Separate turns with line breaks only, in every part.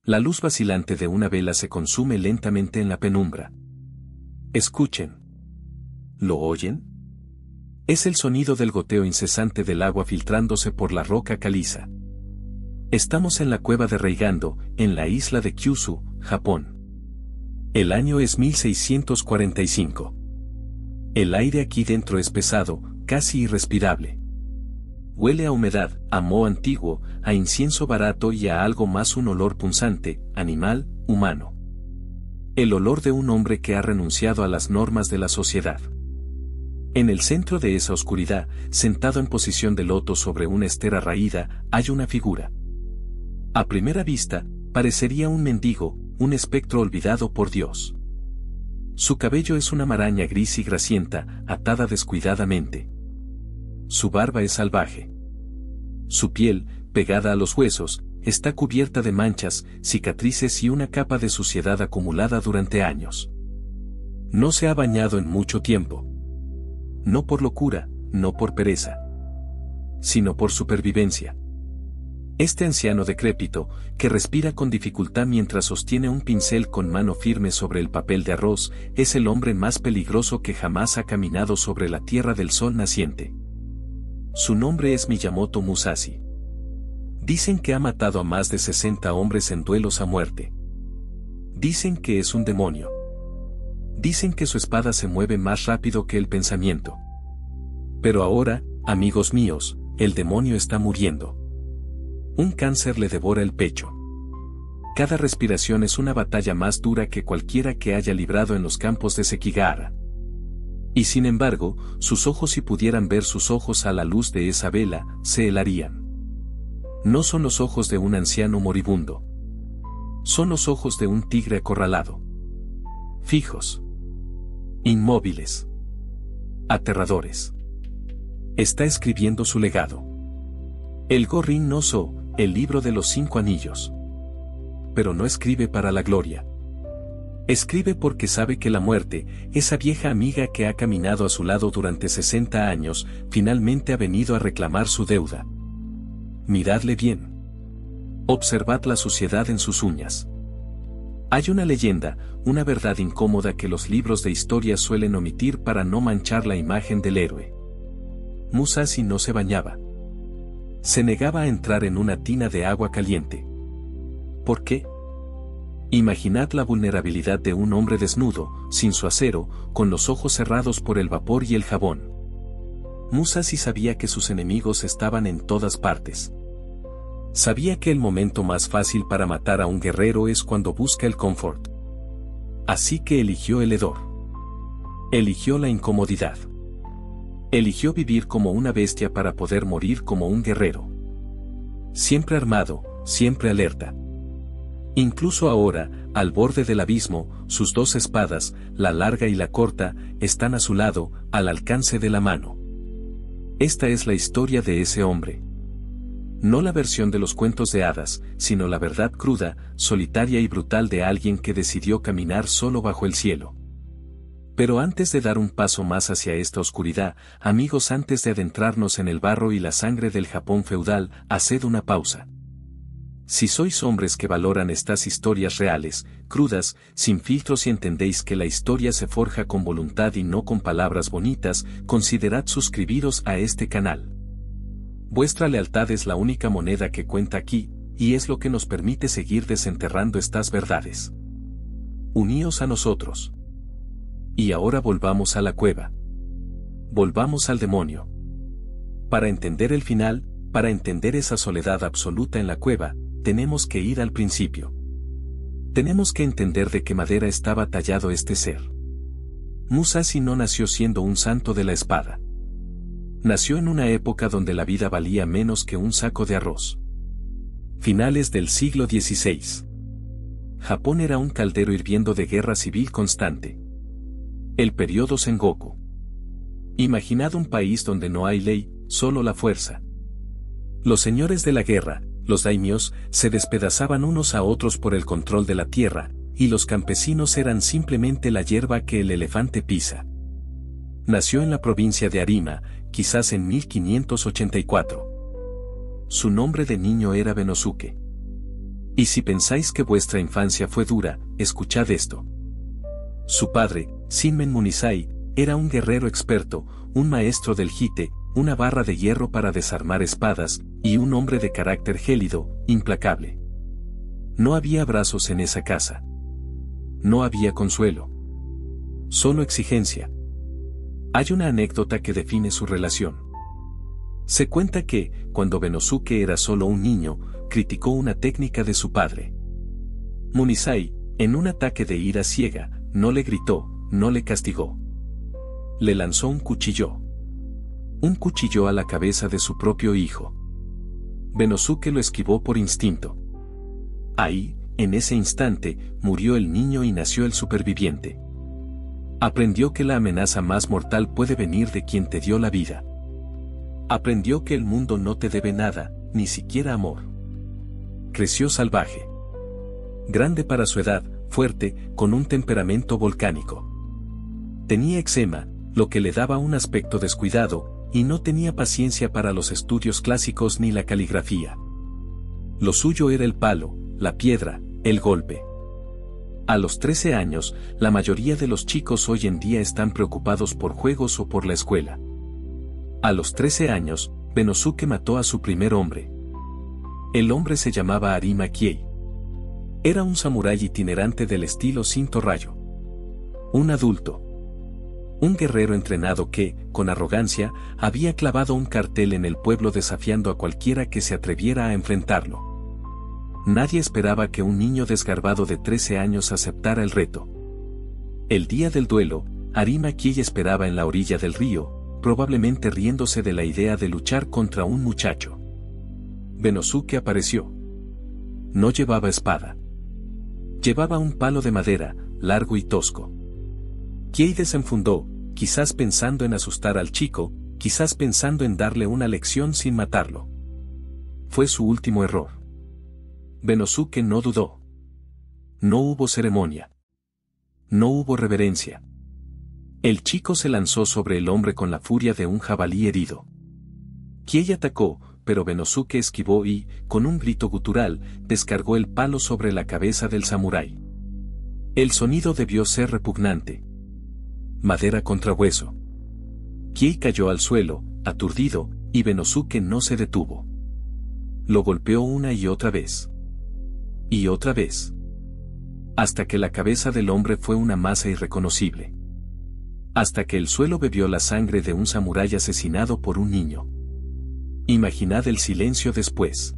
La luz vacilante de una vela se consume lentamente en la penumbra. Escuchen. ¿Lo oyen? Es el sonido del goteo incesante del agua filtrándose por la roca caliza. Estamos en la cueva de Reigando, en la isla de Kyushu, Japón. El año es 1645. El aire aquí dentro es pesado, casi irrespirable. Huele a humedad, a moho antiguo, a incienso barato y a algo más, un olor punzante, animal, humano. El olor de un hombre que ha renunciado a las normas de la sociedad. En el centro de esa oscuridad, sentado en posición de loto sobre una estera raída, hay una figura. A primera vista, parecería un mendigo, un espectro olvidado por Dios. Su cabello es una maraña gris y grasienta, atada descuidadamente. Su barba es salvaje. Su piel, pegada a los huesos, está cubierta de manchas, cicatrices y una capa de suciedad acumulada durante años. No se ha bañado en mucho tiempo. No por locura, no por pereza, sino por supervivencia. Este anciano decrépito, que respira con dificultad mientras sostiene un pincel con mano firme sobre el papel de arroz, es el hombre más peligroso que jamás ha caminado sobre la tierra del sol naciente. Su nombre es Miyamoto Musashi. Dicen que ha matado a más de 60 hombres en duelos a muerte. Dicen que es un demonio. Dicen que su espada se mueve más rápido que el pensamiento. Pero ahora, amigos míos, el demonio está muriendo. Un cáncer le devora el pecho. Cada respiración es una batalla más dura que cualquiera que haya librado en los campos de Sekigahara. Y sin embargo, sus ojos, si pudieran ver sus ojos a la luz de esa vela, se helarían. No son los ojos de un anciano moribundo. Son los ojos de un tigre acorralado. Fijos. Inmóviles. Aterradores. Está escribiendo su legado. El Go-Rin no So, el libro de los 5 anillos. Pero no escribe para la gloria. Escribe porque sabe que la muerte, esa vieja amiga que ha caminado a su lado durante 60 años, finalmente ha venido a reclamar su deuda. Miradle bien. Observad la suciedad en sus uñas. Hay una leyenda, una verdad incómoda que los libros de historia suelen omitir para no manchar la imagen del héroe. Musashi no se bañaba. Se negaba a entrar en una tina de agua caliente. ¿Por qué? Imaginad la vulnerabilidad de un hombre desnudo, sin su acero, con los ojos cerrados por el vapor y el jabón. Musashi sabía que sus enemigos estaban en todas partes. Sabía que el momento más fácil para matar a un guerrero es cuando busca el confort. Así que eligió el hedor. Eligió la incomodidad. Eligió vivir como una bestia para poder morir como un guerrero. Siempre armado, siempre alerta. Incluso ahora, al borde del abismo, sus 2 espadas, la larga y la corta, están a su lado, al alcance de la mano. Esta es la historia de ese hombre. No la versión de los cuentos de hadas, sino la verdad cruda, solitaria y brutal de alguien que decidió caminar solo bajo el cielo. Pero antes de dar un paso más hacia esta oscuridad, amigos, antes de adentrarnos en el barro y la sangre del Japón feudal, haced una pausa. Si sois hombres que valoran estas historias reales, crudas, sin filtros y entendéis que la historia se forja con voluntad y no con palabras bonitas, considerad suscribiros a este canal. Vuestra lealtad es la única moneda que cuenta aquí, y es lo que nos permite seguir desenterrando estas verdades. Uníos a nosotros. Y ahora volvamos a la cueva. Volvamos al demonio. Para entender el final, para entender esa soledad absoluta en la cueva, tenemos que ir al principio. Tenemos que entender de qué madera estaba tallado este ser. Musashi no nació siendo un santo de la espada. Nació en una época donde la vida valía menos que un saco de arroz. Finales del siglo XVI. Japón era un caldero hirviendo de guerra civil constante. El periodo Sengoku. Imaginad un país donde no hay ley, solo la fuerza. Los señores de la guerra, los daimios, se despedazaban unos a otros por el control de la tierra, y los campesinos eran simplemente la hierba que el elefante pisa. Nació en la provincia de Arima, quizás en 1584. Su nombre de niño era Benosuke. Y si pensáis que vuestra infancia fue dura, escuchad esto. Su padre, Sinmen Munisai, era un guerrero experto, un maestro del jite, una barra de hierro para desarmar espadas, y un hombre de carácter gélido, implacable. No había abrazos en esa casa. No había consuelo. Solo exigencia. Hay una anécdota que define su relación. Se cuenta que, cuando Benosuke era solo un niño, criticó una técnica de su padre. Munisai, en un ataque de ira ciega, no le gritó, no le castigó. Le lanzó un cuchillo. Un cuchillo a la cabeza de su propio hijo. Benosuke lo esquivó por instinto. Ahí, en ese instante, murió el niño y nació el superviviente. Aprendió que la amenaza más mortal puede venir de quien te dio la vida. Aprendió que el mundo no te debe nada, ni siquiera amor. Creció salvaje. Grande para su edad, fuerte, con un temperamento volcánico. Tenía eczema, lo que le daba un aspecto descuidado, y no tenía paciencia para los estudios clásicos ni la caligrafía. Lo suyo era el palo, la piedra, el golpe. A los 13 años, la mayoría de los chicos hoy en día están preocupados por juegos o por la escuela. A los 13 años, Benosuke mató a su primer hombre. El hombre se llamaba Arima Kiei. Era un samurái itinerante del estilo Cinto Rayo. Un adulto. Un guerrero entrenado que, con arrogancia, había clavado un cartel en el pueblo desafiando a cualquiera que se atreviera a enfrentarlo. Nadie esperaba que un niño desgarbado de 13 años aceptara el reto. El día del duelo, Arima Kiei esperaba en la orilla del río, probablemente riéndose de la idea de luchar contra un muchacho. Benosuke apareció. No llevaba espada. Llevaba un palo de madera, largo y tosco. Kiei desenfundó, quizás pensando en asustar al chico, quizás pensando en darle una lección sin matarlo. Fue su último error. Benosuke no dudó. No hubo ceremonia. No hubo reverencia. El chico se lanzó sobre el hombre con la furia de un jabalí herido. Kiei atacó, pero Benosuke esquivó y, con un grito gutural, descargó el palo sobre la cabeza del samurái. El sonido debió ser repugnante. Madera contra hueso. Kiei cayó al suelo, aturdido, y Benosuke no se detuvo. Lo golpeó una y otra vez. Y otra vez. Hasta que la cabeza del hombre fue una masa irreconocible. Hasta que el suelo bebió la sangre de un samurái asesinado por un niño. Imaginad el silencio después.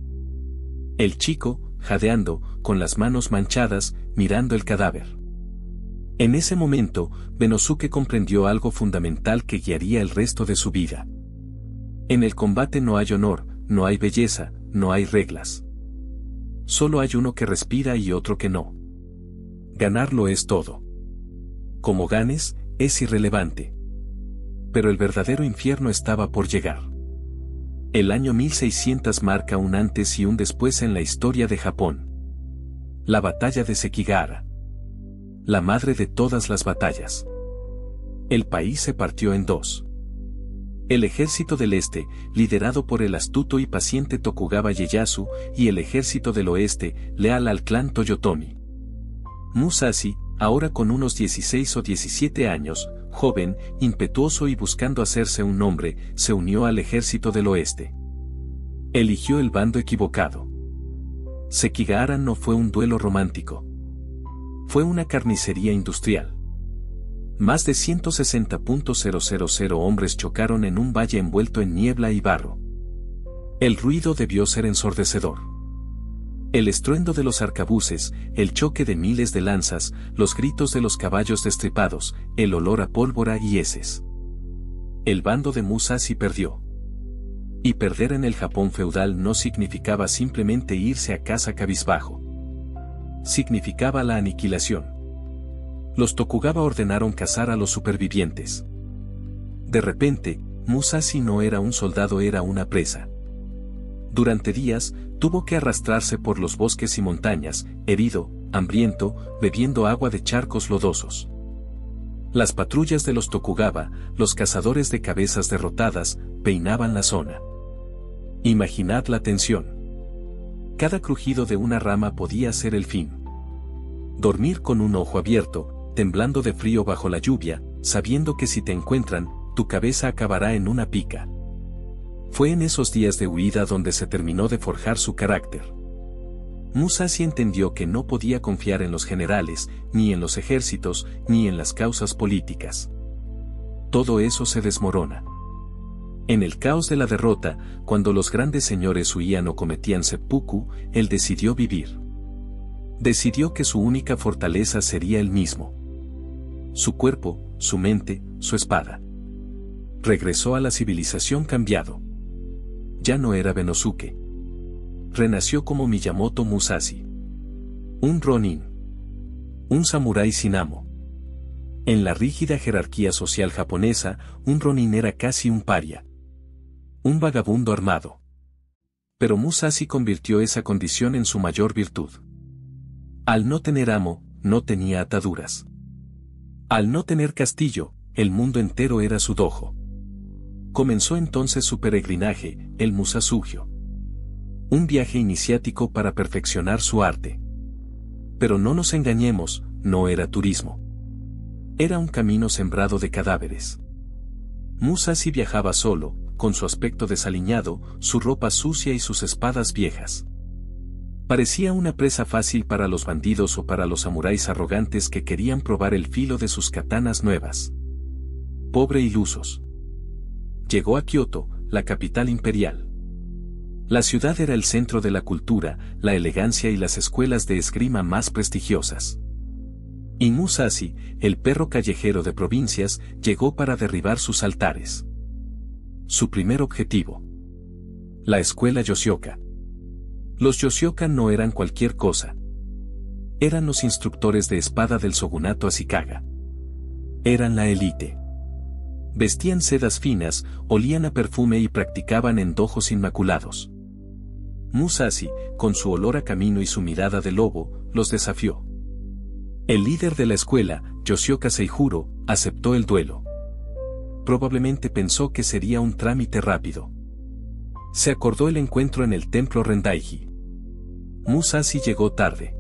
El chico, jadeando, con las manos manchadas, mirando el cadáver. En ese momento, Benosuke comprendió algo fundamental que guiaría el resto de su vida. En el combate no hay honor, no hay belleza, no hay reglas. Solo hay uno que respira y otro que no. Ganarlo es todo. Como ganes, es irrelevante. Pero el verdadero infierno estaba por llegar. El año 1600 marca un antes y un después en la historia de Japón. La batalla de Sekigahara. La madre de todas las batallas. El país se partió en dos. El ejército del este, liderado por el astuto y paciente Tokugawa Ieyasu, y el ejército del oeste, leal al clan Toyotomi. Musashi, ahora con unos 16 o 17 años, joven, impetuoso y buscando hacerse un nombre, se unió al ejército del oeste. Eligió el bando equivocado. Sekigahara no fue un duelo romántico. Fue una carnicería industrial. Más de 160.000 hombres chocaron en un valle envuelto en niebla y barro. El ruido debió ser ensordecedor. El estruendo de los arcabuces, el choque de miles de lanzas, los gritos de los caballos destripados, el olor a pólvora y heces. El bando de Musashi perdió. Y perder en el Japón feudal no significaba simplemente irse a casa cabizbajo. Significaba la aniquilación. Los Tokugawa ordenaron cazar a los supervivientes. De repente, Musashi no era un soldado, era una presa. Durante días, tuvo que arrastrarse por los bosques y montañas, herido, hambriento, bebiendo agua de charcos lodosos. Las patrullas de los Tokugawa, los cazadores de cabezas derrotadas, peinaban la zona. Imaginad la tensión. Cada crujido de una rama podía ser el fin. Dormir con un ojo abierto, temblando de frío bajo la lluvia, sabiendo que si te encuentran, tu cabeza acabará en una pica. Fue en esos días de huida donde se terminó de forjar su carácter. Musashi entendió que no podía confiar en los generales, ni en los ejércitos, ni en las causas políticas. Todo eso se desmorona. En el caos de la derrota, cuando los grandes señores huían o cometían seppuku, él decidió vivir. Decidió que su única fortaleza sería él mismo. Su cuerpo, su mente, su espada. Regresó a la civilización cambiado. Ya no era Benosuke. Renació como Miyamoto Musashi. Un ronin. Un samurái sin amo. En la rígida jerarquía social japonesa, un ronin era casi un paria. Un vagabundo armado. Pero Musashi convirtió esa condición en su mayor virtud. Al no tener amo, no tenía ataduras. Al no tener castillo, el mundo entero era su dojo. Comenzó entonces su peregrinaje, el Musasugyo. Un viaje iniciático para perfeccionar su arte. Pero no nos engañemos, no era turismo. Era un camino sembrado de cadáveres. Musashi viajaba solo, con su aspecto desaliñado, su ropa sucia y sus espadas viejas. Parecía una presa fácil para los bandidos o para los samuráis arrogantes que querían probar el filo de sus katanas nuevas. Pobre ilusos. Llegó a Kioto, la capital imperial. La ciudad era el centro de la cultura, la elegancia y las escuelas de esgrima más prestigiosas. Y Musashi, el perro callejero de provincias, llegó para derribar sus altares. Su primer objetivo. La escuela Yoshioka. Los Yoshioka no eran cualquier cosa. Eran los instructores de espada del shogunato Ashikaga. Eran la élite. Vestían sedas finas, olían a perfume y practicaban en dojos inmaculados. Musashi, con su olor a camino y su mirada de lobo, los desafió. El líder de la escuela, Yoshioka Seijuro, aceptó el duelo. Probablemente pensó que sería un trámite rápido. Se acordó el encuentro en el templo Rendaiji. Musashi llegó tarde.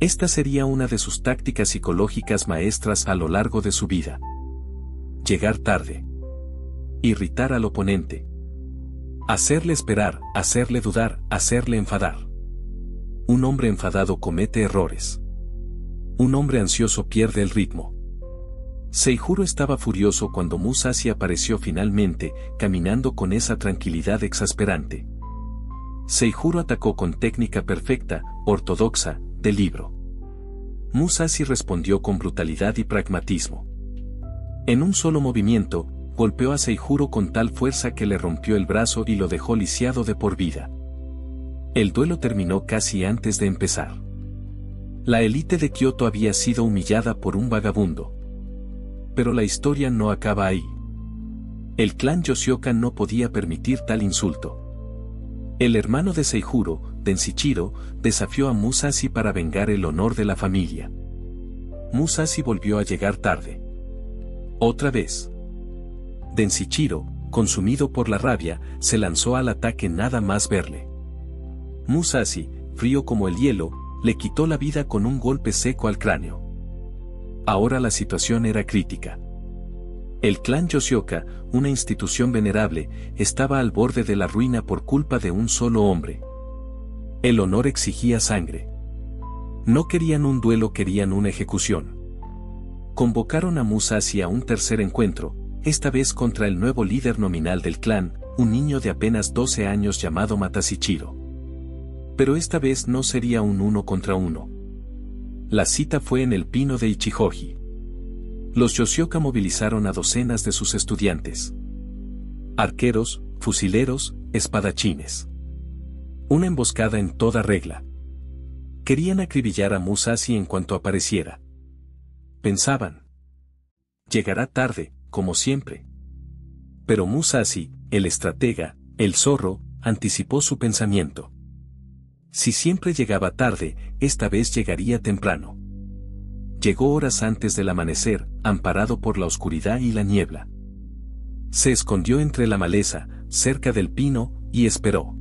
Esta sería una de sus tácticas psicológicas maestras a lo largo de su vida. Llegar tarde. Irritar al oponente. Hacerle esperar, hacerle dudar, hacerle enfadar. Un hombre enfadado comete errores. Un hombre ansioso pierde el ritmo. Seijuro estaba furioso cuando Musashi apareció finalmente, caminando con esa tranquilidad exasperante. Seijuro atacó con técnica perfecta, ortodoxa, de libro. Musashi respondió con brutalidad y pragmatismo. En un solo movimiento, golpeó a Seijuro con tal fuerza que le rompió el brazo y lo dejó lisiado de por vida. El duelo terminó casi antes de empezar. La élite de Kioto había sido humillada por un vagabundo. Pero la historia no acaba ahí. El clan Yoshioka no podía permitir tal insulto. El hermano de Seijuro, Denshichiro, desafió a Musashi para vengar el honor de la familia. Musashi volvió a llegar tarde. Otra vez. Denshichiro, consumido por la rabia, se lanzó al ataque nada más verle. Musashi, frío como el hielo, le quitó la vida con un golpe seco al cráneo. Ahora la situación era crítica. El clan Yoshioka, una institución venerable, estaba al borde de la ruina por culpa de un solo hombre. El honor exigía sangre. No querían un duelo, querían una ejecución. Convocaron a Musashi a un tercer encuentro, esta vez contra el nuevo líder nominal del clan, un niño de apenas 12 años llamado Matasichiro. Pero esta vez no sería un 1 contra 1. La cita fue en el pino de Ichijoji. Los Yoshioka movilizaron a docenas de sus estudiantes. Arqueros, fusileros, espadachines. Una emboscada en toda regla. Querían acribillar a Musashi en cuanto apareciera. Pensaban. Llegará tarde, como siempre. Pero Musashi, el estratega, el zorro, anticipó su pensamiento. Si siempre llegaba tarde, esta vez llegaría temprano. Llegó horas antes del amanecer, amparado por la oscuridad y la niebla. Se escondió entre la maleza, cerca del pino, y esperó.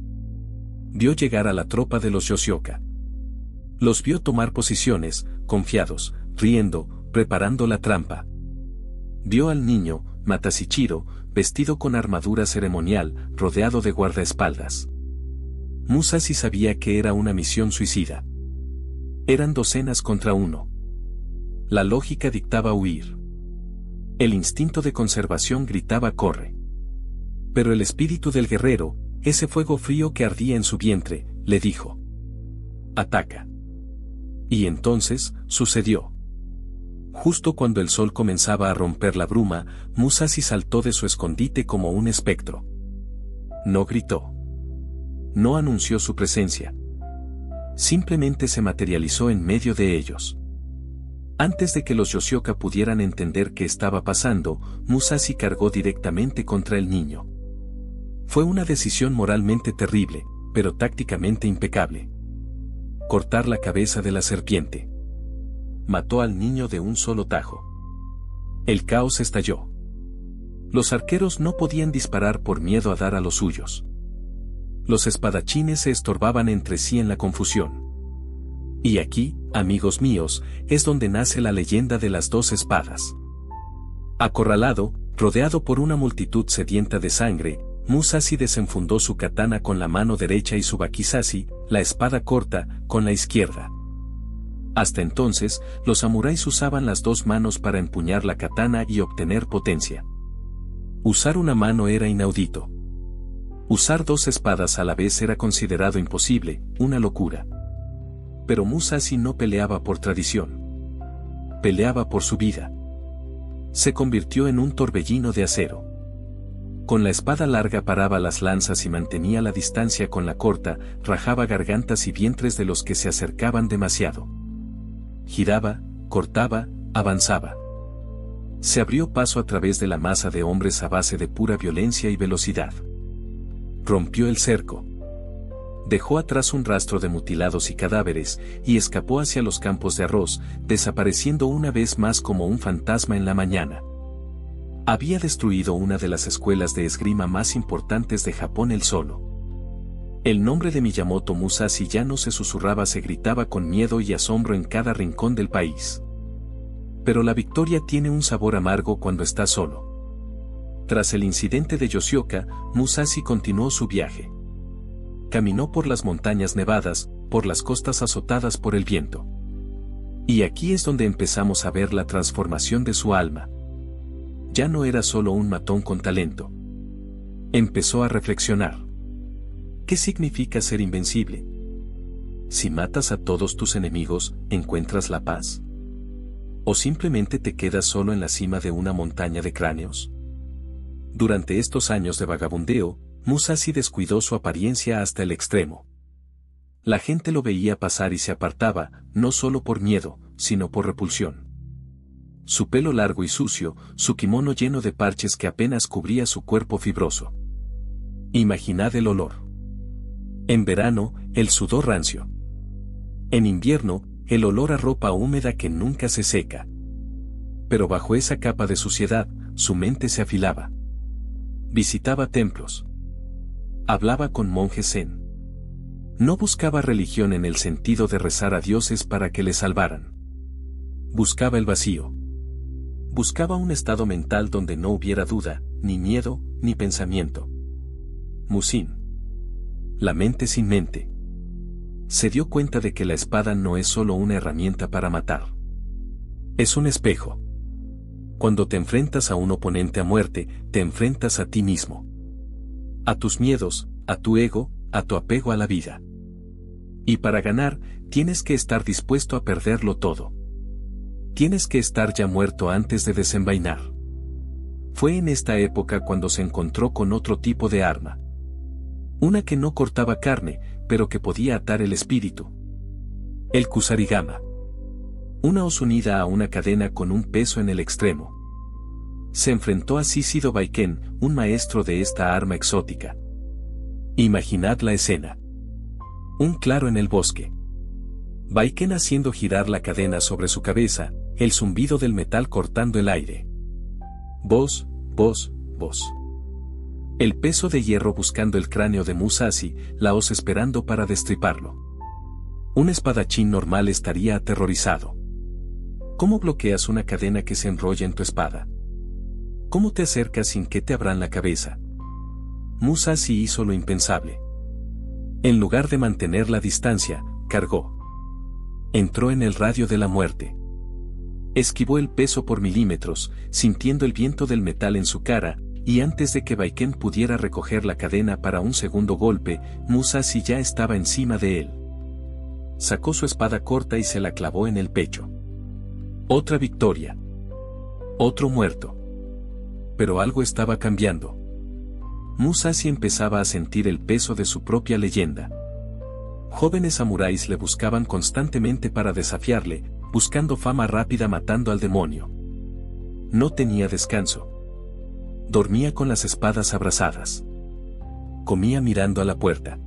Vio llegar a la tropa de los Yoshioka. Los vio tomar posiciones, confiados, riendo, preparando la trampa. Vio al niño, Matasichiro, vestido con armadura ceremonial, rodeado de guardaespaldas. Musashi sabía que era una misión suicida. Eran docenas contra uno. La lógica dictaba huir. El instinto de conservación gritaba corre. Pero el espíritu del guerrero, ese fuego frío que ardía en su vientre, le dijo: ataca. Y entonces, sucedió. Justo cuando el sol comenzaba a romper la bruma, Musashi saltó de su escondite como un espectro. No gritó. No anunció su presencia. Simplemente se materializó en medio de ellos. Antes de que los Yoshioka pudieran entender qué estaba pasando, Musashi cargó directamente contra el niño. Fue una decisión moralmente terrible, pero tácticamente impecable. Cortar la cabeza de la serpiente. Mató al niño de un solo tajo. El caos estalló. Los arqueros no podían disparar por miedo a dar a los suyos. Los espadachines se estorbaban entre sí en la confusión. Y aquí, amigos míos, es donde nace la leyenda de las dos espadas. Acorralado, rodeado por una multitud sedienta de sangre, Musashi desenfundó su katana con la mano derecha y su wakizashi, la espada corta, con la izquierda. Hasta entonces, los samuráis usaban las dos manos para empuñar la katana y obtener potencia. Usar una mano era inaudito. Usar dos espadas a la vez era considerado imposible, una locura. Pero Musashi no peleaba por tradición. Peleaba por su vida. Se convirtió en un torbellino de acero. Con la espada larga paraba las lanzas y mantenía la distancia con la corta, rajaba gargantas y vientres de los que se acercaban demasiado. Giraba, cortaba, avanzaba. Se abrió paso a través de la masa de hombres a base de pura violencia y velocidad. Rompió el cerco. Dejó atrás un rastro de mutilados y cadáveres, y escapó hacia los campos de arroz, desapareciendo una vez más como un fantasma en la mañana. Había destruido una de las escuelas de esgrima más importantes de Japón él solo. El nombre de Miyamoto Musashi ya no se susurraba, se gritaba con miedo y asombro en cada rincón del país. Pero la victoria tiene un sabor amargo cuando está solo. Tras el incidente de Yoshioka, Musashi continuó su viaje. Caminó por las montañas nevadas, por las costas azotadas por el viento. Y aquí es donde empezamos a ver la transformación de su alma. Ya no era solo un matón con talento. Empezó a reflexionar. ¿Qué significa ser invencible? Si matas a todos tus enemigos, ¿encuentras la paz? ¿O simplemente te quedas solo en la cima de una montaña de cráneos? Durante estos años de vagabundeo, Musashi descuidó su apariencia hasta el extremo. La gente lo veía pasar y se apartaba, no solo por miedo, sino por repulsión. Su pelo largo y sucio, su kimono lleno de parches que apenas cubría su cuerpo fibroso. Imaginad el olor. En verano, el sudor rancio. En invierno, el olor a ropa húmeda que nunca se seca. Pero bajo esa capa de suciedad, su mente se afilaba. Visitaba templos. Hablaba con monjes zen. No buscaba religión en el sentido de rezar a dioses para que le salvaran. Buscaba el vacío. Buscaba un estado mental donde no hubiera duda, ni miedo, ni pensamiento. Musin. La mente sin mente. Se dio cuenta de que la espada no es solo una herramienta para matar. Es un espejo. Cuando te enfrentas a un oponente a muerte, te enfrentas a ti mismo. A tus miedos, a tu ego, a tu apego a la vida. Y para ganar, tienes que estar dispuesto a perderlo todo. Tienes que estar ya muerto antes de desenvainar. Fue en esta época cuando se encontró con otro tipo de arma. Una que no cortaba carne, pero que podía atar el espíritu. El kusarigama. Una hoz unida a una cadena con un peso en el extremo. Se enfrentó a Shishido Baiken, un maestro de esta arma exótica. Imaginad la escena. Un claro en el bosque. Baiken haciendo girar la cadena sobre su cabeza, el zumbido del metal cortando el aire. Voz, voz, voz. El peso de hierro buscando el cráneo de Musashi, la hoz esperando para destriparlo. Un espadachín normal estaría aterrorizado. ¿Cómo bloqueas una cadena que se enrolla en tu espada? ¿Cómo te acercas sin que te abran la cabeza? Musashi hizo lo impensable. En lugar de mantener la distancia, cargó. Entró en el radio de la muerte. Esquivó el peso por milímetros, sintiendo el viento del metal en su cara, y antes de que Baiken pudiera recoger la cadena para un segundo golpe, Musashi ya estaba encima de él. Sacó su espada corta y se la clavó en el pecho. Otra victoria. Otro muerto. Pero algo estaba cambiando. Musashi empezaba a sentir el peso de su propia leyenda. Jóvenes samuráis le buscaban constantemente para desafiarle, buscando fama rápida matando al demonio. No tenía descanso. Dormía con las espadas abrazadas. Comía mirando a la puerta.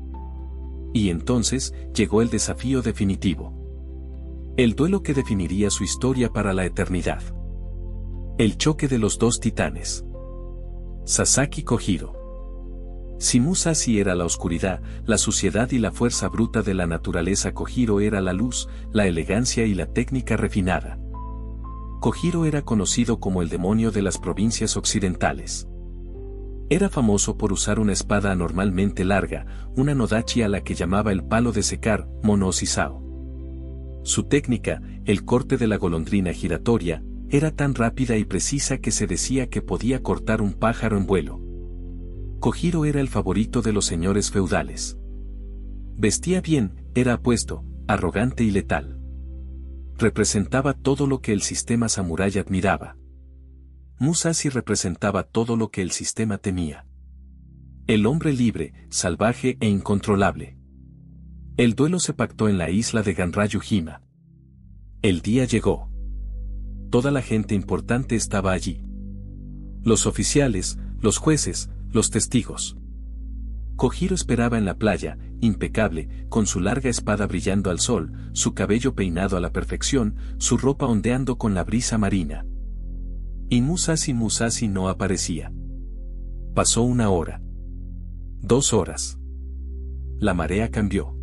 Y entonces llegó el desafío definitivo. El duelo que definiría su historia para la eternidad. El choque de los dos titanes. Sasaki Kojiro. Si Musashi era la oscuridad, la suciedad y la fuerza bruta de la naturaleza, Kojiro era la luz, la elegancia y la técnica refinada. Kojiro era conocido como el demonio de las provincias occidentales. Era famoso por usar una espada anormalmente larga, una nodachi a la que llamaba el palo de secar, mono sisao. Su técnica, el corte de la golondrina giratoria, era tan rápida y precisa que se decía que podía cortar un pájaro en vuelo. Kojiro era el favorito de los señores feudales. Vestía bien, era apuesto, arrogante y letal. Representaba todo lo que el sistema samurái admiraba. Musashi representaba todo lo que el sistema temía. El hombre libre, salvaje e incontrolable. El duelo se pactó en la isla de Ganryu-jima. El día llegó. Toda la gente importante estaba allí. Los oficiales, los jueces, los testigos. Kojiro esperaba en la playa, impecable, con su larga espada brillando al sol, su cabello peinado a la perfección, su ropa ondeando con la brisa marina. Y Musashi no aparecía. Pasó 1 hora. 2 horas. La marea cambió.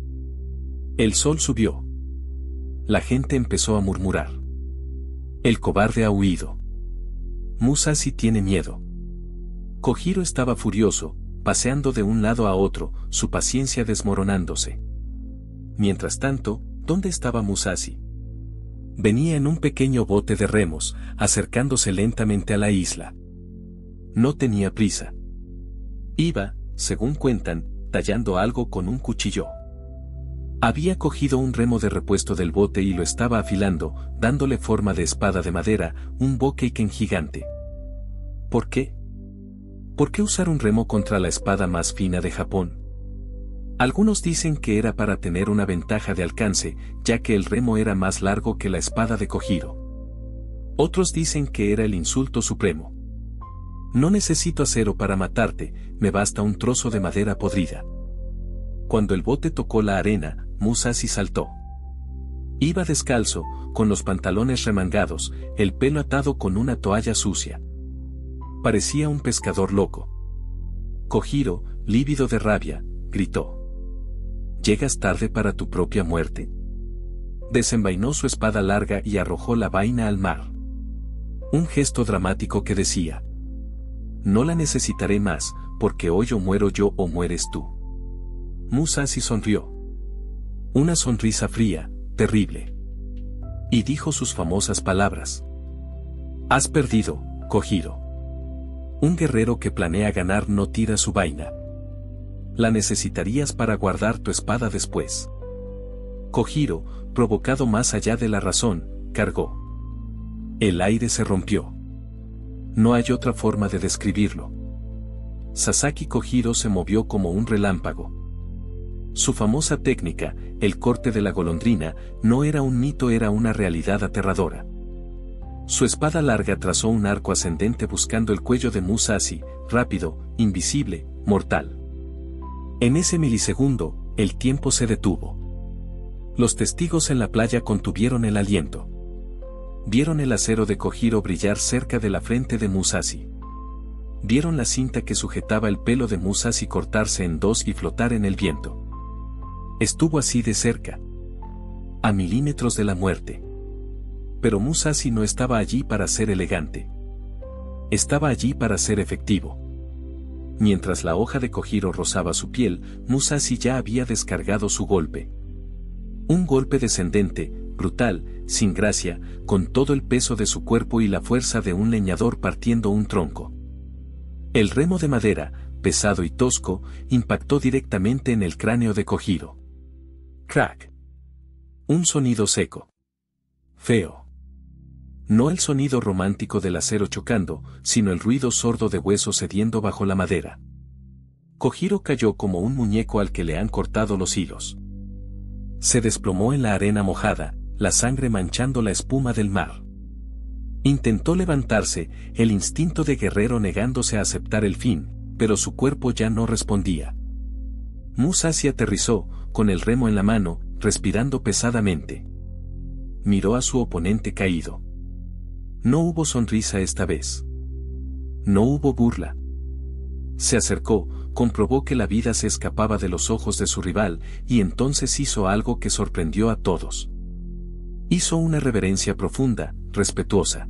El sol subió. La gente empezó a murmurar. El cobarde ha huido. Musashi tiene miedo. Kojiro estaba furioso, paseando de un lado a otro, su paciencia desmoronándose. Mientras tanto, ¿dónde estaba Musashi? Venía en un pequeño bote de remos, acercándose lentamente a la isla. No tenía prisa. Iba, según cuentan, tallando algo con un cuchillo. Había cogido un remo de repuesto del bote y lo estaba afilando, dándole forma de espada de madera, un bokeiken gigante. ¿Por qué? ¿Por qué usar un remo contra la espada más fina de Japón? Algunos dicen que era para tener una ventaja de alcance, ya que el remo era más largo que la espada de Kojiro. Otros dicen que era el insulto supremo. No necesito acero para matarte, me basta un trozo de madera podrida. Cuando el bote tocó la arena, Musashi saltó. Iba descalzo, con los pantalones remangados, el pelo atado con una toalla sucia. Parecía un pescador loco. Kojiro, lívido de rabia, gritó. ¿Llegas tarde para tu propia muerte? Desenvainó su espada larga y arrojó la vaina al mar. Un gesto dramático que decía: no la necesitaré más, porque hoy o muero yo o mueres tú. Musashi sonrió. Una sonrisa fría, terrible. Y dijo sus famosas palabras. Has perdido, Kojiro. Un guerrero que planea ganar no tira su vaina. La necesitarías para guardar tu espada después. Kojiro, provocado más allá de la razón, cargó. El aire se rompió. No hay otra forma de describirlo. Sasaki Kojiro se movió como un relámpago. Su famosa técnica, el corte de la golondrina, no era un mito, era una realidad aterradora. Su espada larga trazó un arco ascendente buscando el cuello de Musashi, rápido, invisible, mortal. En ese milisegundo, el tiempo se detuvo. Los testigos en la playa contuvieron el aliento. Vieron el acero de Kojiro brillar cerca de la frente de Musashi. vieron la cinta que sujetaba el pelo de Musashi cortarse en dos y flotar en el viento. Estuvo así de cerca, a milímetros de la muerte. Pero Musashi no estaba allí para ser elegante. Estaba allí para ser efectivo. Mientras la hoja de Kojiro rozaba su piel, Musashi ya había descargado su golpe. Un golpe descendente, brutal, sin gracia, con todo el peso de su cuerpo y la fuerza de un leñador partiendo un tronco. El remo de madera, pesado y tosco, impactó directamente en el cráneo de Kojiro. Crack. Un sonido seco. Feo. No el sonido romántico del acero chocando, sino el ruido sordo de huesos cediendo bajo la madera. Kojiro cayó como un muñeco al que le han cortado los hilos. Se desplomó en la arena mojada, la sangre manchando la espuma del mar. Intentó levantarse, el instinto de guerrero negándose a aceptar el fin, pero su cuerpo ya no respondía. Musashi aterrizó, con el remo en la mano, respirando pesadamente. Miró a su oponente caído. No hubo sonrisa esta vez. No hubo burla. Se acercó, comprobó que la vida se escapaba de los ojos de su rival, y entonces hizo algo que sorprendió a todos. Hizo una reverencia profunda, respetuosa.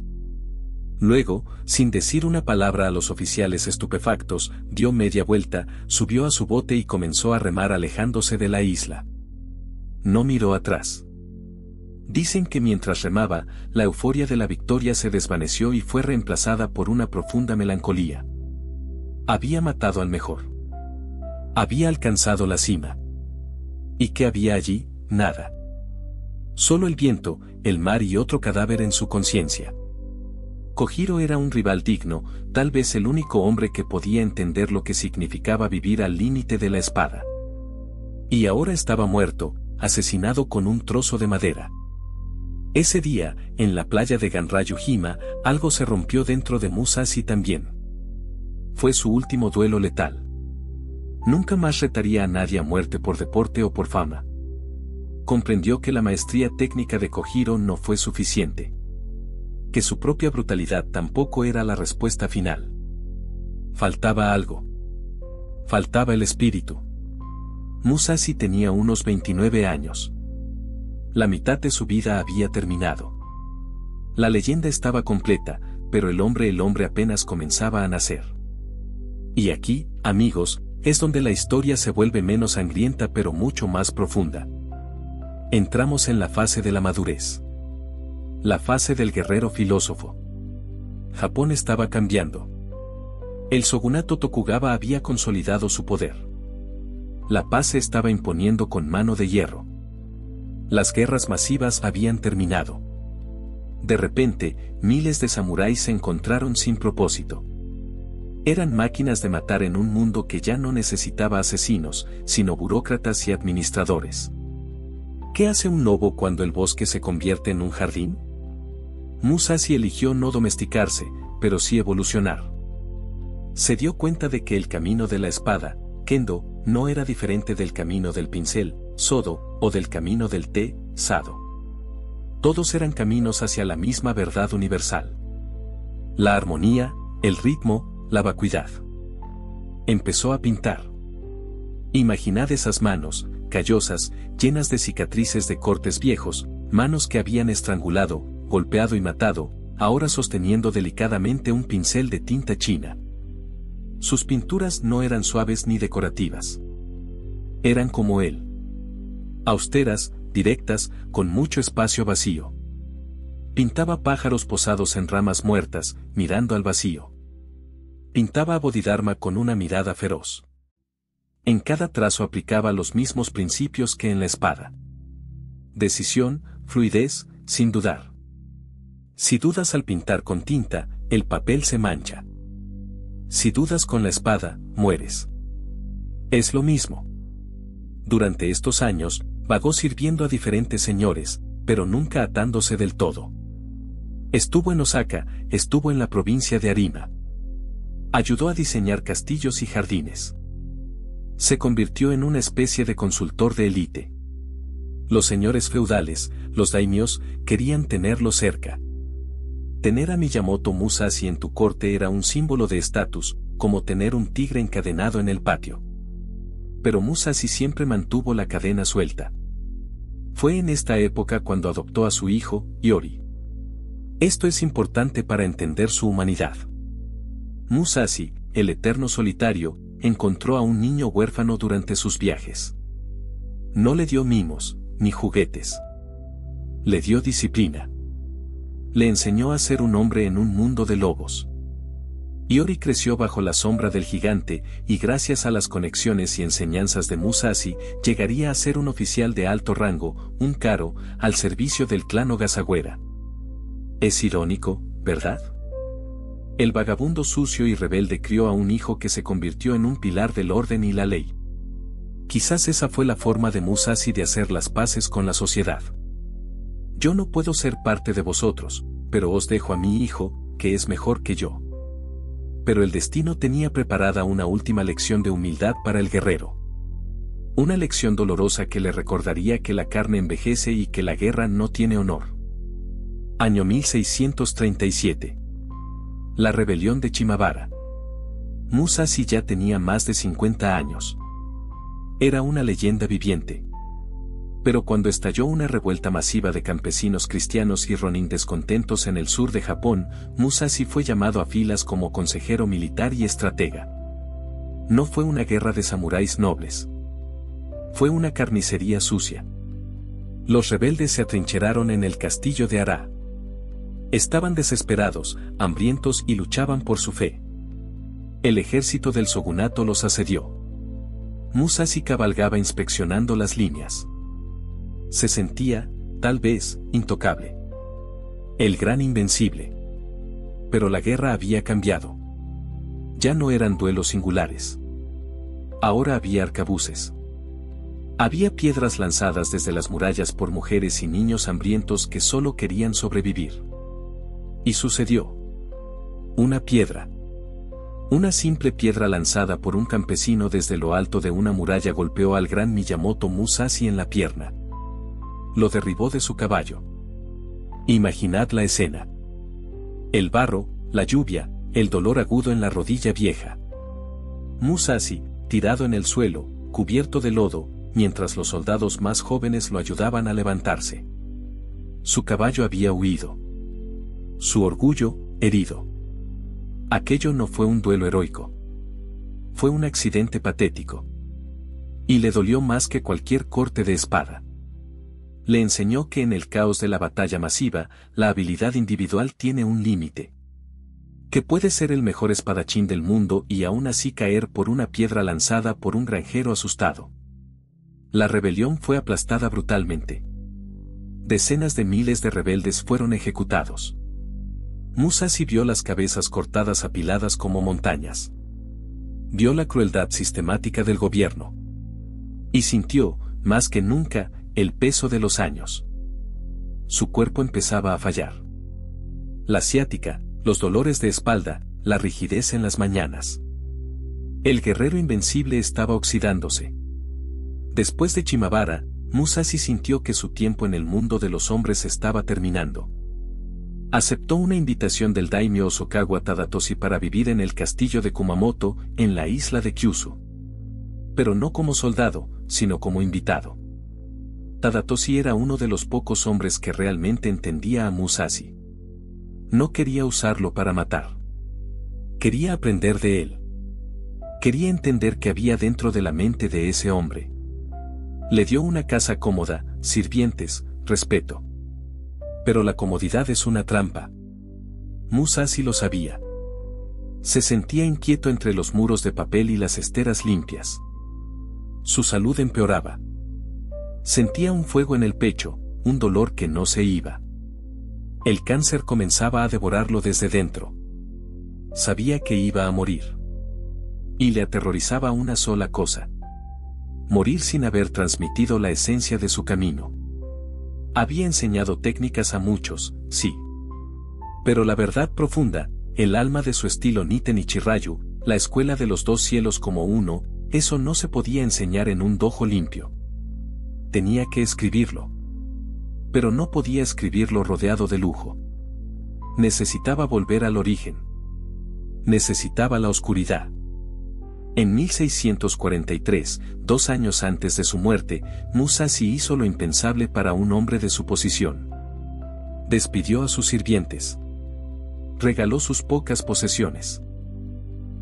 Luego, sin decir una palabra a los oficiales estupefactos, dio media vuelta, subió a su bote y comenzó a remar alejándose de la isla. No miró atrás. Dicen que mientras remaba, la euforia de la victoria se desvaneció y fue reemplazada por una profunda melancolía. Había matado al mejor. Había alcanzado la cima. ¿Y qué había allí? Nada. Solo el viento, el mar y otro cadáver en su conciencia. Kojiro era un rival digno, tal vez el único hombre que podía entender lo que significaba vivir al límite de la espada. Y ahora estaba muerto, asesinado con un trozo de madera. Ese día, en la playa de Ganryu-jima, algo se rompió dentro de Musashi también. Fue su último duelo letal. Nunca más retaría a nadie a muerte por deporte o por fama. Comprendió que la maestría técnica de Kojiro no fue suficiente. Que su propia brutalidad tampoco era la respuesta final. Faltaba algo. Faltaba el espíritu. Musashi tenía unos 29 años. La mitad de su vida había terminado. La leyenda estaba completa, pero el hombre apenas comenzaba a nacer. Y aquí, amigos, es donde la historia se vuelve menos sangrienta pero mucho más profunda. Entramos en la fase de la madurez. La fase del guerrero filósofo. Japón estaba cambiando. El shogunato Tokugawa había consolidado su poder. La paz se estaba imponiendo con mano de hierro. Las guerras masivas habían terminado. De repente, miles de samuráis se encontraron sin propósito. Eran máquinas de matar en un mundo que ya no necesitaba asesinos, sino burócratas y administradores. ¿Qué hace un lobo cuando el bosque se convierte en un jardín? Musashi eligió no domesticarse, pero sí evolucionar. Se dio cuenta de que el camino de la espada, Kendo, no era diferente del camino del pincel, Sodo, o del camino del té, Sado. Todos eran caminos hacia la misma verdad universal. La armonía, el ritmo, la vacuidad. Empezó a pintar. Imaginad esas manos, callosas, llenas de cicatrices de cortes viejos, manos que habían estrangulado, golpeado y matado, ahora sosteniendo delicadamente un pincel de tinta china. Sus pinturas no eran suaves ni decorativas. Eran como él. Austeras, directas, con mucho espacio vacío. Pintaba pájaros posados en ramas muertas, mirando al vacío. Pintaba a Bodhidharma con una mirada feroz. En cada trazo aplicaba los mismos principios que en la espada. Decisión, fluidez, sin dudar. Si dudas al pintar con tinta, el papel se mancha. Si dudas con la espada, mueres. Es lo mismo. Durante estos años, vagó sirviendo a diferentes señores, pero nunca atándose del todo. Estuvo en Osaka, estuvo en la provincia de Arima. Ayudó a diseñar castillos y jardines. Se convirtió en una especie de consultor de élite. Los señores feudales, los daimios, querían tenerlo cerca. Tener a Miyamoto Musashi en tu corte era un símbolo de estatus, como tener un tigre encadenado en el patio. Pero Musashi siempre mantuvo la cadena suelta. Fue en esta época cuando adoptó a su hijo, Iori. Esto es importante para entender su humanidad. Musashi, el eterno solitario, encontró a un niño huérfano durante sus viajes. No le dio mimos, ni juguetes. Le dio disciplina. Le enseñó a ser un hombre en un mundo de lobos. Iori creció bajo la sombra del gigante, y gracias a las conexiones y enseñanzas de Musashi, llegaría a ser un oficial de alto rango, un Karo, al servicio del clan Ogasawara. Es irónico, ¿verdad? El vagabundo sucio y rebelde crió a un hijo que se convirtió en un pilar del orden y la ley. Quizás esa fue la forma de Musashi de hacer las paces con la sociedad. Yo no puedo ser parte de vosotros, pero os dejo a mi hijo, que es mejor que yo. Pero el destino tenía preparada una última lección de humildad para el guerrero. Una lección dolorosa que le recordaría que la carne envejece y que la guerra no tiene honor. Año 1637. La rebelión de Shimabara. Musashi ya tenía más de 50 años. Era una leyenda viviente. Pero cuando estalló una revuelta masiva de campesinos cristianos y ronin descontentos en el sur de Japón, Musashi fue llamado a filas como consejero militar y estratega. No fue una guerra de samuráis nobles. Fue una carnicería sucia. Los rebeldes se atrincheraron en el castillo de Ara. Estaban desesperados, hambrientos y luchaban por su fe. El ejército del shogunato los asedió. Musashi cabalgaba inspeccionando las líneas. Se sentía, tal vez, intocable. El gran invencible. Pero la guerra había cambiado. Ya no eran duelos singulares. Ahora había arcabuces. Había piedras lanzadas desde las murallas por mujeres y niños hambrientos que solo querían sobrevivir. Y sucedió. Una piedra. Una simple piedra lanzada por un campesino desde lo alto de una muralla golpeó al gran Miyamoto Musashi en la pierna. Lo derribó de su caballo. Imaginad la escena. El barro, la lluvia, el dolor agudo en la rodilla vieja. Musashi, tirado en el suelo, cubierto de lodo, mientras los soldados más jóvenes lo ayudaban a levantarse. Su caballo había huido. Su orgullo, herido. Aquello no fue un duelo heroico. Fue un accidente patético. Y le dolió más que cualquier corte de espada. Le enseñó que en el caos de la batalla masiva, la habilidad individual tiene un límite. Que puede ser el mejor espadachín del mundo y aún así caer por una piedra lanzada por un granjero asustado. La rebelión fue aplastada brutalmente. Decenas de miles de rebeldes fueron ejecutados. Musashi vio las cabezas cortadas apiladas como montañas. Vio la crueldad sistemática del gobierno. Y sintió, más que nunca, el peso de los años. Su cuerpo empezaba a fallar. La ciática, los dolores de espalda, la rigidez en las mañanas. El guerrero invencible estaba oxidándose. Después de Shimabara, Musashi sintió que su tiempo en el mundo de los hombres estaba terminando. Aceptó una invitación del daimyo Hosokawa Tadatoshi para vivir en el castillo de Kumamoto, en la isla de Kyushu. Pero no como soldado, sino como invitado. Tadatoshi era uno de los pocos hombres que realmente entendía a Musashi. No quería usarlo para matar. Quería aprender de él. Quería entender qué había dentro de la mente de ese hombre. Le dio una casa cómoda, sirvientes, respeto. Pero la comodidad es una trampa. Musashi lo sabía. Se sentía inquieto entre los muros de papel y las esteras limpias. Su salud empeoraba. Sentía un fuego en el pecho, un dolor que no se iba. El cáncer comenzaba a devorarlo desde dentro. Sabía que iba a morir. Y le aterrorizaba una sola cosa. Morir sin haber transmitido la esencia de su camino. Había enseñado técnicas a muchos, sí. Pero la verdad profunda, el alma de su estilo Niten Ichirayu, la escuela de los dos cielos como uno, eso no se podía enseñar en un dojo limpio. Tenía que escribirlo. Pero no podía escribirlo rodeado de lujo. Necesitaba volver al origen. Necesitaba la oscuridad. En 1643, 2 años antes de su muerte, Musashi hizo lo impensable para un hombre de su posición. Despidió a sus sirvientes. Regaló sus pocas posesiones.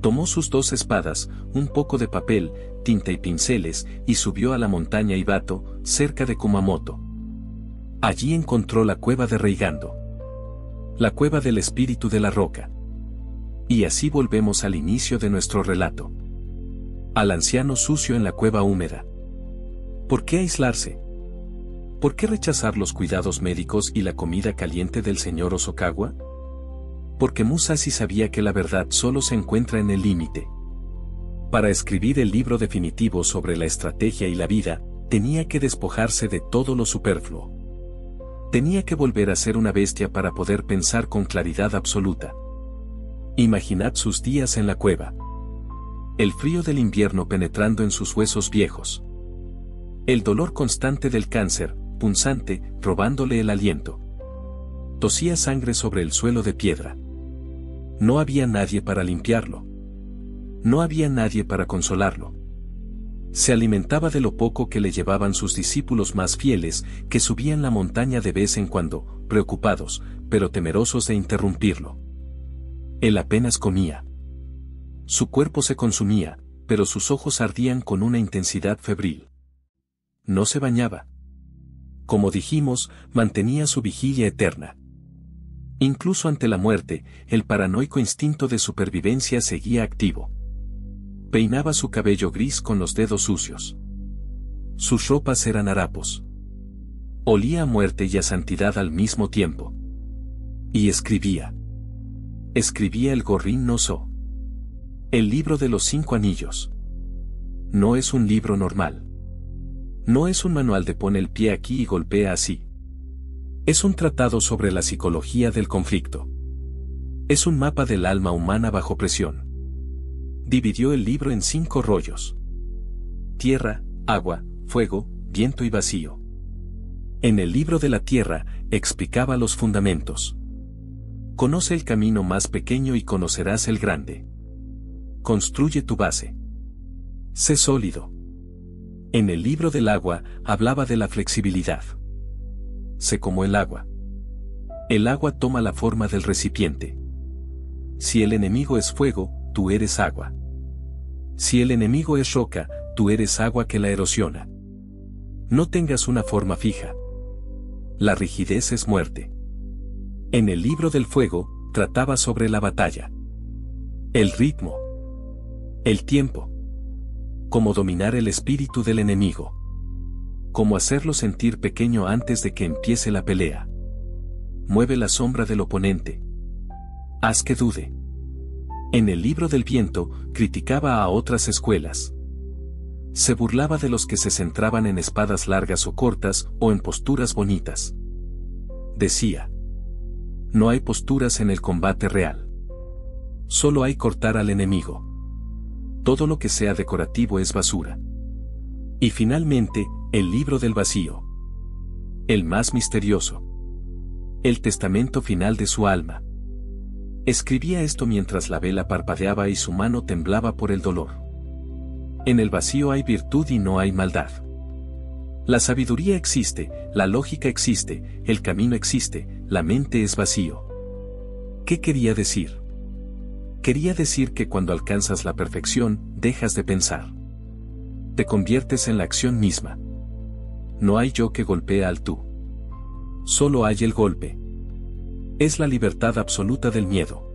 Tomó sus 2 espadas, un poco de papel, tinta y pinceles, y subió a la montaña Ibato, cerca de Kumamoto. Allí encontró la cueva de Reigando. La cueva del espíritu de la roca. Y así volvemos al inicio de nuestro relato. Al anciano sucio en la cueva húmeda. ¿Por qué aislarse? ¿Por qué rechazar los cuidados médicos y la comida caliente del señor Hosokawa? Porque Musashi sabía que la verdad solo se encuentra en el límite. Para escribir el libro definitivo sobre la estrategia y la vida, tenía que despojarse de todo lo superfluo. Tenía que volver a ser una bestia para poder pensar con claridad absoluta. Imaginad sus días en la cueva. El frío del invierno penetrando en sus huesos viejos. El dolor constante del cáncer, punzante, robándole el aliento. Tosía sangre sobre el suelo de piedra. No había nadie para limpiarlo. No había nadie para consolarlo. Se alimentaba de lo poco que le llevaban sus discípulos más fieles, que subían la montaña de vez en cuando, preocupados, pero temerosos de interrumpirlo. Él apenas comía. Su cuerpo se consumía, pero sus ojos ardían con una intensidad febril. No se bañaba. Como dijimos, mantenía su vigilia eterna. Incluso ante la muerte, el paranoico instinto de supervivencia seguía activo. Peinaba su cabello gris con los dedos sucios. Sus ropas eran harapos. Olía a muerte y a santidad al mismo tiempo. Y escribía. Escribía el Gorrin no So. El libro de los 5 anillos. No es un libro normal. No es un manual de pone el pie aquí y golpea así. Es un tratado sobre la psicología del conflicto. Es un mapa del alma humana bajo presión. Dividió el libro en 5 rollos. Tierra, agua, fuego, viento y vacío. En el libro de la tierra, explicaba los fundamentos. Conoce el camino más pequeño y conocerás el grande. Construye tu base. Sé sólido. En el libro del agua, hablaba de la flexibilidad. Sé como el agua. El agua toma la forma del recipiente. Si el enemigo es fuego, tú eres agua. Si el enemigo es roca, tú eres agua que la erosiona. No tengas una forma fija. La rigidez es muerte. En el libro del fuego, trataba sobre la batalla. El ritmo. El tiempo. Cómo dominar el espíritu del enemigo. Cómo hacerlo sentir pequeño antes de que empiece la pelea. Mueve la sombra del oponente. Haz que dude. En el libro del viento, criticaba a otras escuelas. Se burlaba de los que se centraban en espadas largas o cortas, o en posturas bonitas. Decía: no hay posturas en el combate real. Solo hay cortar al enemigo. Todo lo que sea decorativo es basura. Y finalmente, el libro del vacío. El más misterioso. El testamento final de su alma. Escribía esto mientras la vela parpadeaba y su mano temblaba por el dolor. En el vacío hay virtud y no hay maldad. La sabiduría existe, la lógica existe, el camino existe, la mente es vacío. ¿Qué quería decir? Quería decir que cuando alcanzas la perfección, dejas de pensar. Te conviertes en la acción misma. No hay yo que golpea al tú. Solo hay el golpe. Es la libertad absoluta del miedo.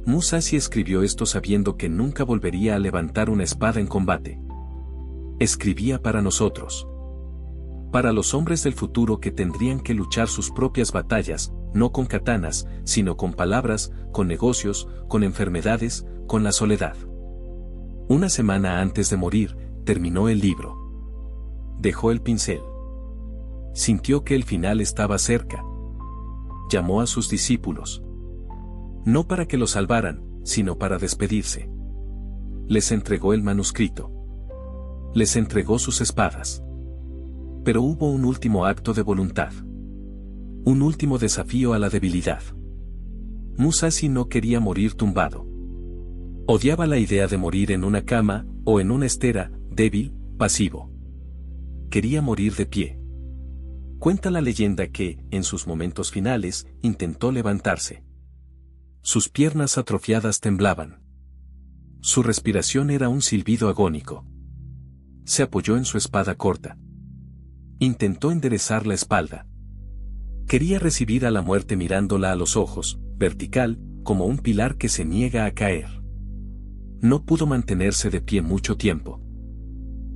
Musashi escribió esto sabiendo que nunca volvería a levantar una espada en combate. Escribía para nosotros. Para los hombres del futuro que tendrían que luchar sus propias batallas, no con katanas, sino con palabras, con negocios, con enfermedades, con la soledad. Una semana antes de morir, terminó el libro. Dejó el pincel. Sintió que el final estaba cerca. Llamó a sus discípulos. No para que lo salvaran, sino para despedirse. Les entregó el manuscrito. Les entregó sus espadas. Pero hubo un último acto de voluntad. Un último desafío a la debilidad. Musashi no quería morir tumbado. Odiaba la idea de morir en una cama, o en una estera, débil, pasivo. Quería morir de pie. Cuenta la leyenda que, en sus momentos finales, intentó levantarse. Sus piernas atrofiadas temblaban. Su respiración era un silbido agónico. Se apoyó en su espada corta. Intentó enderezar la espalda. Quería recibir a la muerte mirándola a los ojos, vertical, como un pilar que se niega a caer. No pudo mantenerse de pie mucho tiempo.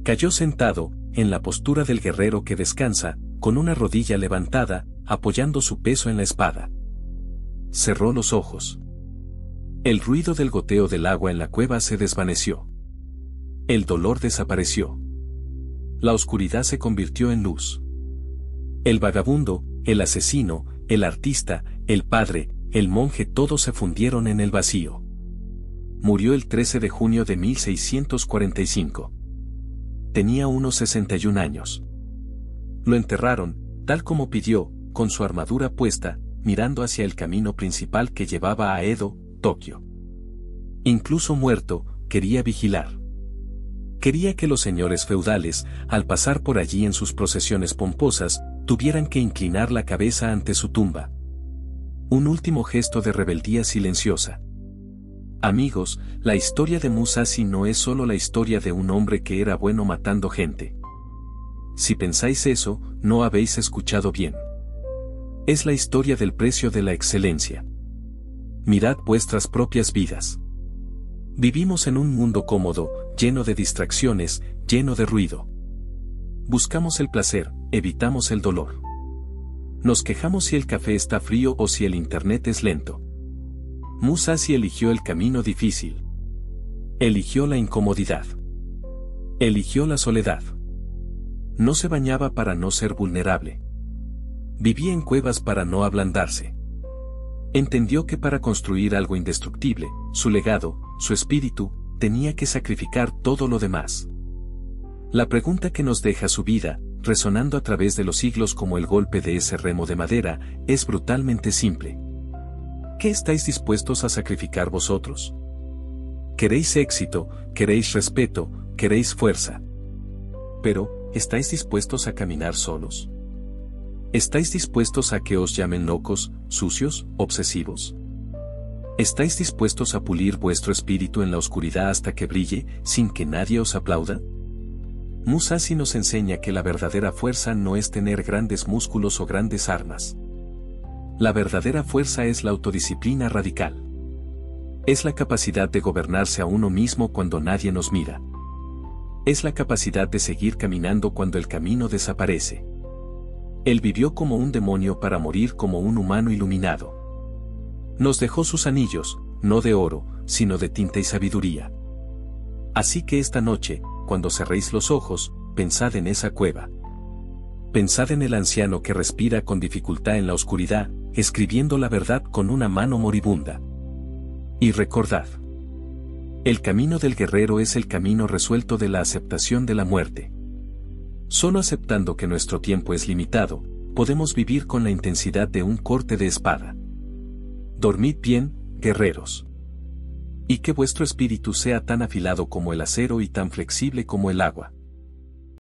Cayó sentado, en la postura del guerrero que descansa, con una rodilla levantada, apoyando su peso en la espada. Cerró los ojos. El ruido del goteo del agua en la cueva se desvaneció. El dolor desapareció. La oscuridad se convirtió en luz. El vagabundo, el asesino, el artista, el padre, el monje, todos se fundieron en el vacío. Murió el 13 de junio de 1645. Tenía unos 61 años. Lo enterraron, tal como pidió, con su armadura puesta, mirando hacia el camino principal que llevaba a Edo, Tokio. Incluso muerto, quería vigilar. Quería que los señores feudales, al pasar por allí en sus procesiones pomposas, tuvieran que inclinar la cabeza ante su tumba. Un último gesto de rebeldía silenciosa. Amigos, la historia de Musashi no es solo la historia de un hombre que era bueno matando gente. Si pensáis eso, no habéis escuchado bien. Es la historia del precio de la excelencia. Mirad vuestras propias vidas. Vivimos en un mundo cómodo, lleno de distracciones, lleno de ruido. Buscamos el placer, evitamos el dolor. Nos quejamos si el café está frío o si el internet es lento. Musashi eligió el camino difícil. Eligió la incomodidad. Eligió la soledad. No se bañaba para no ser vulnerable. Vivía en cuevas para no ablandarse. Entendió que para construir algo indestructible, su legado, su espíritu, tenía que sacrificar todo lo demás. La pregunta que nos deja su vida, resonando a través de los siglos como el golpe de ese remo de madera, es brutalmente simple. ¿Qué estáis dispuestos a sacrificar vosotros? ¿Queréis éxito, queréis respeto, queréis fuerza? Pero, ¿estáis dispuestos a caminar solos? ¿Estáis dispuestos a que os llamen locos, sucios, obsesivos? ¿Estáis dispuestos a pulir vuestro espíritu en la oscuridad hasta que brille, sin que nadie os aplauda? Musashi nos enseña que la verdadera fuerza no es tener grandes músculos o grandes armas. La verdadera fuerza es la autodisciplina radical. Es la capacidad de gobernarse a uno mismo cuando nadie nos mira. Es la capacidad de seguir caminando cuando el camino desaparece. Él vivió como un demonio para morir como un humano iluminado. Nos dejó sus anillos, no de oro, sino de tinta y sabiduría. Así que esta noche, cuando cerréis los ojos, pensad en esa cueva. Pensad en el anciano que respira con dificultad en la oscuridad, escribiendo la verdad con una mano moribunda. Y recordad. El camino del guerrero es el camino resuelto de la aceptación de la muerte. Solo aceptando que nuestro tiempo es limitado, podemos vivir con la intensidad de un corte de espada. Dormid bien, guerreros. Y que vuestro espíritu sea tan afilado como el acero y tan flexible como el agua.